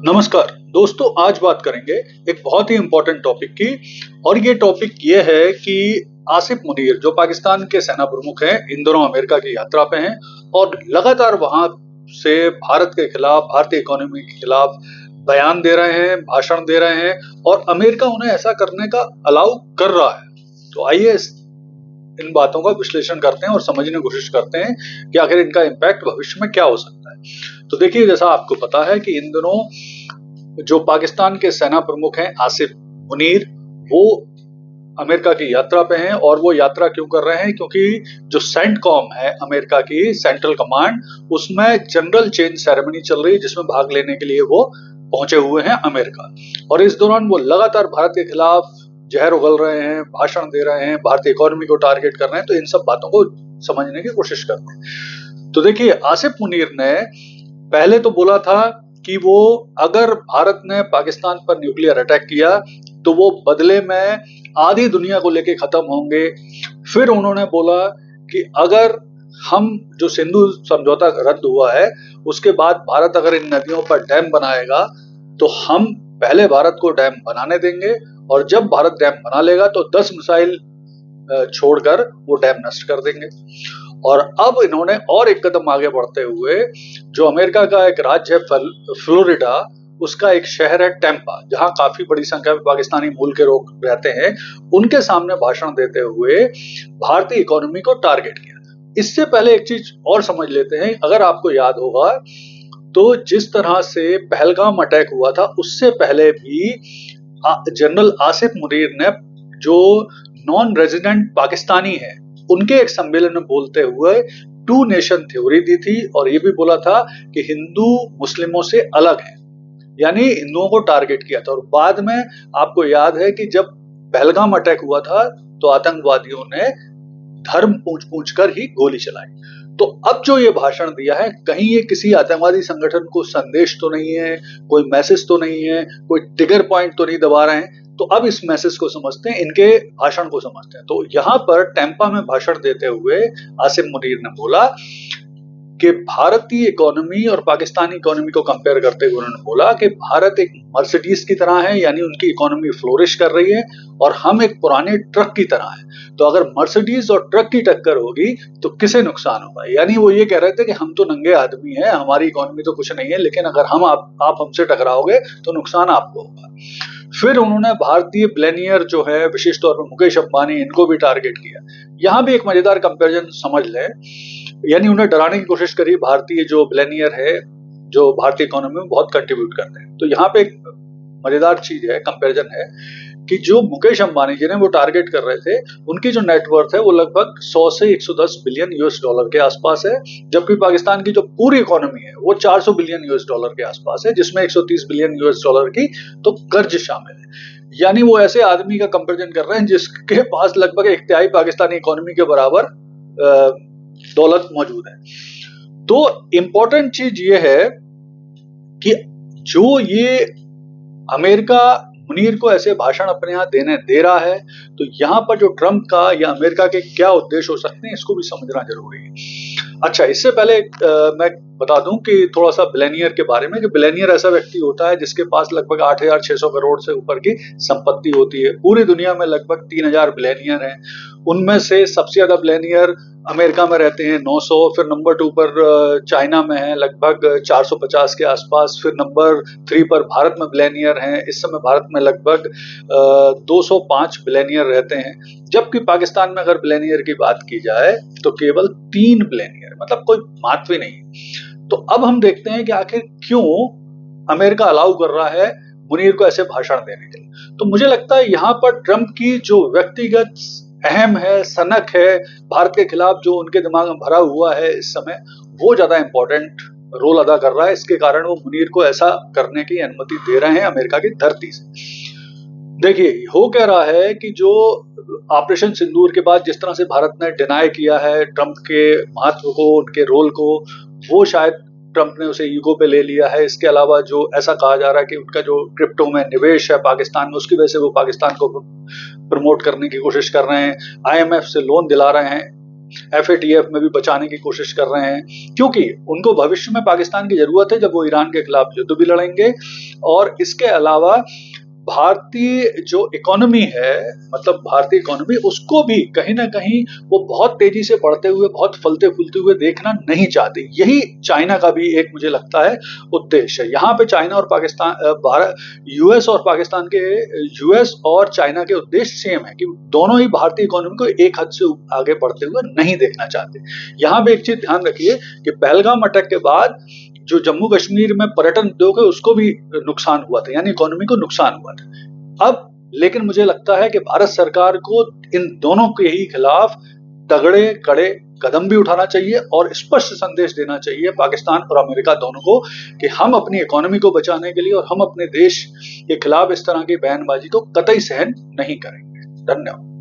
नमस्कार दोस्तों, आज बात करेंगे एक बहुत ही इम्पोर्टेंट टॉपिक की। और ये टॉपिक ये है कि आसिफ मुनीर जो पाकिस्तान के सेना प्रमुख हैं, इन दोनों अमेरिका की यात्रा पे हैं और लगातार वहां से भारत के खिलाफ, भारतीय इकोनॉमी के खिलाफ बयान दे रहे हैं, भाषण दे रहे हैं और अमेरिका उन्हें ऐसा करने का अलाउ कर रहा है। तो आइए इन बातों का विश्लेषण करते हैं और समझने की कोशिश करते हैं कि आखिर इनका इम्पैक्ट भविष्य में क्या हो सकता है। तो देखिए, जैसा आपको पता है कि इन दिनों जो पाकिस्तान के सेना प्रमुख हैं आसिफ मुनीर, वो अमेरिका की यात्रा पे हैं। और वो यात्रा क्यों कर रहे हैं? क्योंकि जो सेंटकॉम है अमेरिका की सेंट्रल कमांड, उसमें जनरल चेंज सेरेमनी चल रही है जिसमें भाग लेने के लिए वो पहुंचे हुए हैं अमेरिका। और इस दौरान वो लगातार भारत के खिलाफ जहर उगल रहे हैं, भाषण दे रहे हैं, भारतीय इकोनॉमी को टारगेट कर रहे हैं। तो इन सब बातों को समझने की कोशिश करते हैं। तो देखिए, आसिफ मुनीर ने पहले तो बोला था कि वो अगर भारत ने पाकिस्तान पर न्यूक्लियर अटैक किया तो वो बदले में आधी दुनिया को लेके खत्म होंगे। फिर उन्होंने बोला कि अगर हम जो सिंधु समझौता रद्द हुआ है उसके बाद भारत अगर इन नदियों पर डैम बनाएगा तो हम पहले भारत को डैम बनाने देंगे और जब भारत डैम बना लेगा तो 10 मिसाइल छोड़कर वो डैम नष्ट कर देंगे। और अब इन्होंने और एक कदम आगे बढ़ते हुए जो अमेरिका का एक राज्य है फ्लोरिडा, उसका एक शहर है टेम्पा, जहां काफी बड़ी संख्या में पाकिस्तानी मूल के लोग रहते हैं, उनके सामने भाषण देते हुए भारतीय इकोनॉमी को टारगेट किया। इससे पहले एक चीज और समझ लेते हैं। अगर आपको याद होगा तो जिस तरह से पहलगाम अटैक हुआ था उससे पहले भी जनरल आसिफ मुनीर ने, जो नॉन रेजिडेंट पाकिस्तानी है, उनके एक सम्मेलन में बोलते हुए टू नेशन थ्योरी दी थी और ये भी बोला था कि हिंदू मुस्लिमों से अलग है, यानी हिंदुओं को टारगेट किया था। और बाद में आपको याद है कि जब पहलगाम अटैक हुआ था तो आतंकवादियों ने धर्म पूछ पूछ कर ही गोली चलाई। तो अब जो ये भाषण दिया है, कहीं ये किसी आतंकवादी संगठन को संदेश तो नहीं है, कोई मैसेज तो नहीं है, कोई ट्रिगर पॉइंट तो नहीं दबा रहे हैं। तो अब इस मैसेज को समझते हैं, इनके भाषण को समझते हैं। तो यहाँ पर टेम्पा में भाषण देते हुए आसिफ मुनीर ने बोला कि भारतीय इकोनॉमी और पाकिस्तानी इकोनॉमी को कंपेयर करते हुए उन्होंने बोला कि भारत एक मर्सिडीज की तरह है, यानी उनकी इकोनॉमी फ्लोरिश कर रही है, और हम एक पुराने ट्रक की तरह हैं। तो अगर मर्सिडीज और ट्रक की टक्कर होगी तो किसे नुकसान होगा? यानी वो ये कह रहे थे कि हम तो नंगे आदमी हैं, हमारी इकोनॉमी तो कुछ नहीं है, लेकिन अगर आप हमसे टकराओगे तो नुकसान आपको होगा। फिर उन्होंने भारतीय बिलियनियर जो है, विशेष तौर पर मुकेश अंबानी, इनको भी टारगेट किया। यहाँ भी एक मजेदार कंपैरिजन समझ लें, यानी उन्हें डराने की कोशिश करी भारतीय जो बिलियनियर है, जो भारतीय इकोनॉमी में बहुत कंट्रीब्यूट करते हैं। तो यहाँ पे एक मजेदार चीज है, कंपैरिजन है कि जो मुकेश अंबानी जिन्हें वो टारगेट कर रहे थे, उनकी जो नेटवर्थ है वो लगभग 100 से 110 बिलियन यूएस डॉलर के आसपास है, जबकि पाकिस्तान की जो पूरी इकोनॉमी है वो 400 बिलियन यूएस डॉलर के आसपास है, जिसमें 130 बिलियन यूएस डॉलर की तो कर्ज शामिल है। यानी वो ऐसे आदमी का कंपैरिजन कर रहे हैं जिसके पास लगभग एक तिहाई पाकिस्तानी इकोनॉमी के बराबर दौलत मौजूद है। तो इंपॉर्टेंट चीज ये है कि जो ये अमेरिका मुनीर को ऐसे भाषण अपने यहाँ देने दे रहा है, तो यहाँ पर जो ट्रंप का या अमेरिका के क्या उद्देश्य हो सकते हैं, इसको भी समझना जरूरी है। अच्छा, इससे पहले मैं बता दूं कि थोड़ा सा बिलियनियर के बारे में, कि बिलियनियर ऐसा व्यक्ति होता है जिसके पास लगभग 8,600 करोड़ से ऊपर की संपत्ति होती है। पूरी दुनिया में लगभग 3,000 बिलियनियर हैं। उनमें से सबसे ज्यादा बिलियनियर अमेरिका में रहते हैं, 900। फिर नंबर 2 पर चाइना में है लगभग 450 के आसपास। फिर नंबर 3 पर भारत में बिलियनियर हैं। इस समय भारत में लगभग 205 बिलियनियर रहते हैं, जबकि पाकिस्तान में अगर बिलियनियर की बात की जाए तो केवल 3 बिलियनियर, मतलब कोई महत्व ही नहीं। तो अब हम देखते हैं कि आखिर क्यों अमेरिका अलाउ कर रहा है मुनीर को ऐसे भाषण देने के लिए। तो मुझे लगता है यहाँ पर ट्रंप की जो व्यक्तिगत अहम है, सनक है, भारत के खिलाफ जो उनके दिमाग में भरा हुआ है इस समय, वो ज्यादा इंपॉर्टेंट रोल अदा कर रहा है। इसके कारण वो मुनीर को ऐसा करने की अनुमति दे रहे हैं अमेरिका की धरती से। देखिए, हो क्या रहा है कि जो ऑपरेशन सिंदूर के बाद जिस तरह से भारत ने डिनाई किया है ट्रंप के महत्व को, उनके रोल को, वो शायद ट्रंप ने उसे ईगो पे ले लिया है। इसके अलावा जो ऐसा कहा जा रहा है कि उनका जो क्रिप्टो में निवेश है पाकिस्तान में, उसकी वजह से वो पाकिस्तान को प्रमोट करने की कोशिश कर रहे हैं, आईएमएफ से लोन दिला रहे हैं, एफएटीएफ में भी बचाने की कोशिश कर रहे हैं, क्योंकि उनको भविष्य में पाकिस्तान की जरूरत है जब वो ईरान के खिलाफ युद्ध भी लड़ेंगे और इसके अलावा भारतीय जो इकोनॉमी है, मतलब भारतीय इकोनॉमी, उसको भी कहीं ना कहीं वो बहुत तेजी से बढ़ते हुए, बहुत फलते फूलते हुए देखना नहीं चाहती। यही चाइना का भी एक मुझे लगता है उद्देश्य है। यहाँ पे चाइना और पाकिस्तान, भारत, यूएस और पाकिस्तान के, यूएस और चाइना के उद्देश्य सेम है कि दोनों ही भारतीय इकोनॉमी को एक हद से आगे बढ़ते हुए नहीं देखना चाहते। यहाँ पे एक चीज ध्यान रखिए कि पहलगाम अटैक के बाद जो जम्मू कश्मीर में पर्यटन उद्योग है उसको भी नुकसान हुआ था, यानी इकोनॉमी को नुकसान हुआ था। अब लेकिन मुझे लगता है कि भारत सरकार को इन दोनों के ही खिलाफ तगड़े कड़े कदम भी उठाना चाहिए और स्पष्ट संदेश देना चाहिए पाकिस्तान और अमेरिका दोनों को कि हम अपनी इकोनॉमी को बचाने के लिए और हम अपने देश के खिलाफ इस तरह की बयानबाजी को कतई सहन नहीं करेंगे। धन्यवाद।